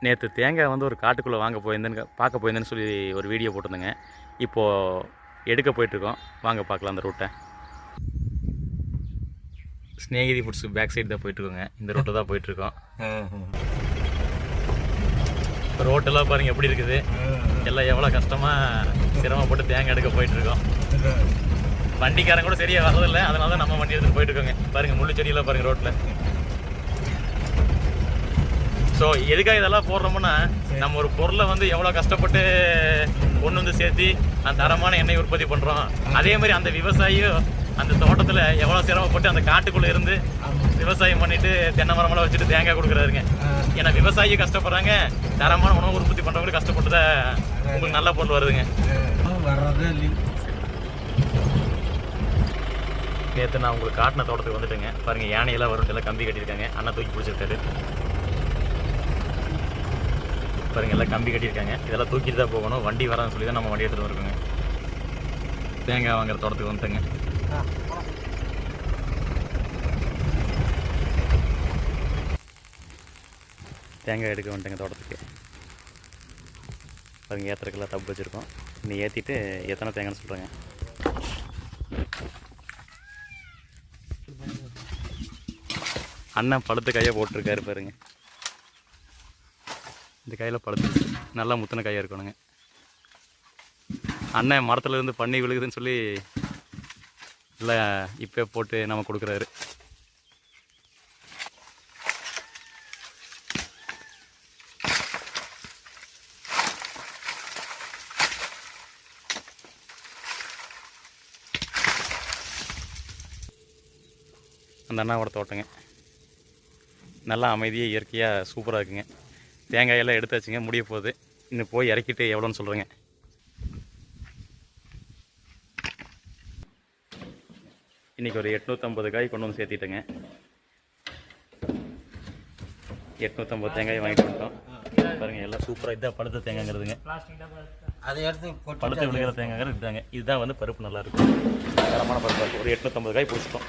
நேற்று தேங்காய் வந்து ஒரு காட்டுக்குள்ளே வாங்க போயிருந்தேன்னு பார்க்க போயிருந்தேன்னு சொல்லி ஒரு வீடியோ போட்டிருந்தேங்க. இப்போது எடுக்க போயிட்டுருக்கோம். வாங்க பார்க்கலாம் அந்த ரூட்டை. ஸ்நேகிதி ஃபுட்ஸ் பேக் சைடு தான் போயிட்டுருக்கோங்க. இந்த ரூட்டில் தான் போயிட்டுருக்கோம். ரோட்டெல்லாம் பாருங்கள் எப்படி இருக்குது. எல்லாம் எவ்வளோ கஷ்டமாக சிரமப்பட்டு தேங்காய் எடுக்க போயிட்டுருக்கோம். வண்டிக்காரங்க கூட சரியாக வரதில்லை, அதனால தான் நம்ம வண்டி எடுத்துகிட்டு போயிட்டுருக்கோங்க. பாருங்கள் முள்ளு செடியெல்லாம் பாருங்கள் ரோட்டில். ஸோ எதுக்காக இதெல்லாம் போடுறோம்னா, நம்ம ஒரு பொருளை வந்து எவ்வளோ கஷ்டப்பட்டு கொண்டு வந்து சேர்த்து அந்த தரமான எண்ணெய் உற்பத்தி பண்ணுறோம். அதே மாதிரி அந்த விவசாயியும் அந்த தோட்டத்தில் எவ்வளோ சிரமப்பட்டு அந்த காட்டுக்குள்ளே இருந்து விவசாயம் பண்ணிட்டு தென்னை மரமெல்லாம் வச்சுட்டு தேங்காய் கொடுக்குறாருங்க. ஏன்னா விவசாயி கஷ்டப்படுறாங்க, தரமான உணவு உற்பத்தி பண்ணுறவங்களுக்கு கஷ்டப்பட்டு தான் உங்களுக்கு நல்ல பொருள் வருதுங்க. நேற்று நான் உங்களுக்கு காட்டின தோட்டத்துக்கு வந்துட்டுங்க. பாருங்கள் யானையெல்லாம் வரும், எல்லாம் கம்பி கட்டியிருக்காங்க. அண்ணா தூக்கி பிடிச்சிருக்காரு பாருங்க, எல்லாம் கம்பி கட்டியிருக்காங்க. இதெல்லாம் தூக்கிட்டு தான் போகணும். வண்டி வரான்னு சொல்லி தான் நம்ம வண்டி எடுத்துகிட்டு வந்துருக்கோங்க. தேங்காய் வாங்குற தோட்டத்துக்கு வந்துட்டேங்க. தேங்காய் எடுக்க வந்துட்டேங்க தோட்டத்துக்கு. பாருங்கள் ஏற்றுறதுக்கெல்லாம் டப்பு வச்சுருக்கோம். இன்னும் ஏற்றிட்டு எத்தனை தேங்காய்னு சொல்கிறேங்க. அண்ணன் பழுத்த கையை போட்டிருக்காரு பாருங்க. இந்த கையில் பழுத்து நல்லா முத்தின கையாக இருக்கணுங்க. அண்ணன் மரத்தில் இருந்து பண்ணி விழுகுதுன்னு சொல்லி இல்லை இப்போ போட்டு நம்ம கொடுக்குறாரு. அந்த அண்ணாவோட தோட்டங்க நல்லா அமைதியாக இயற்கையாக சூப்பராக இருக்குங்க. தேங்காயெல்லாம் எடுத்தாச்சுங்க, முடிய போகுது. இன்னும் போய் இறக்கிட்டு எவ்வளோன்னு சொல்கிறேங்க. இன்றைக்கி ஒரு 850 காய் கொண்டு வந்து சேர்த்திட்டேங்க. 850 தேங்காய் வாங்கிட்டு வந்துட்டோம். பாருங்கள் எல்லாம் சூப்பராக இதுதான் பழுத்த தேங்காய்ங்கிறதுங்க. அதை எடுத்து பழுத்து விழுகிற தேங்காய்ங்கிறது இதுதாங்க. இதுதான் வந்து பருப்பு நல்லாயிருக்கும், தரமான பருப்பாக இருக்கும். ஒரு 850 காய் பிடிச்சிட்டோம்.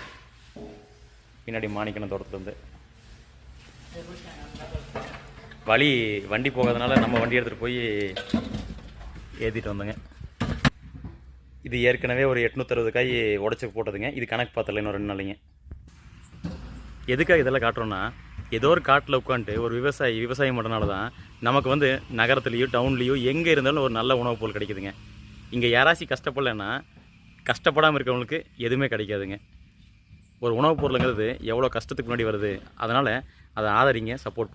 பின்னாடி மாணிக்கணும் தோட்டத்துலேருந்து வண்டி போகாதனால நம்ம வண்டி எடுத்துகிட்டு போய் ஏற்றிட்டு வந்தோங்க. இது ஏற்கனவே ஒரு 860 காய் உடச்சி போட்டதுங்க. இது கணக்கு பார்த்தல இன்னும் 2 நாளைங்க. எதுக்காக இதெல்லாம் காட்டுறோன்னா, ஏதோ ஒரு காட்டில் உட்காந்துட்டு ஒரு விவசாயம் பண்ணுறனால தான் நமக்கு வந்து நகரத்துலேயோ டவுன்லேயோ எங்கே இருந்தாலும் ஒரு நல்ல உணவுப் பொருள் கிடைக்குதுங்க. இங்கே யாராச்சும் கஷ்டப்படலைன்னா கஷ்டப்படாமல் இருக்கிறவங்களுக்கு எதுவுமே கிடைக்காதுங்க. ஒரு உணவுப் பொருளுங்கிறது எவ்வளோ கஷ்டத்துக்கு முன்னாடி வருது. அதனால் அதை ஆதரிங்க, சப்போர்ட்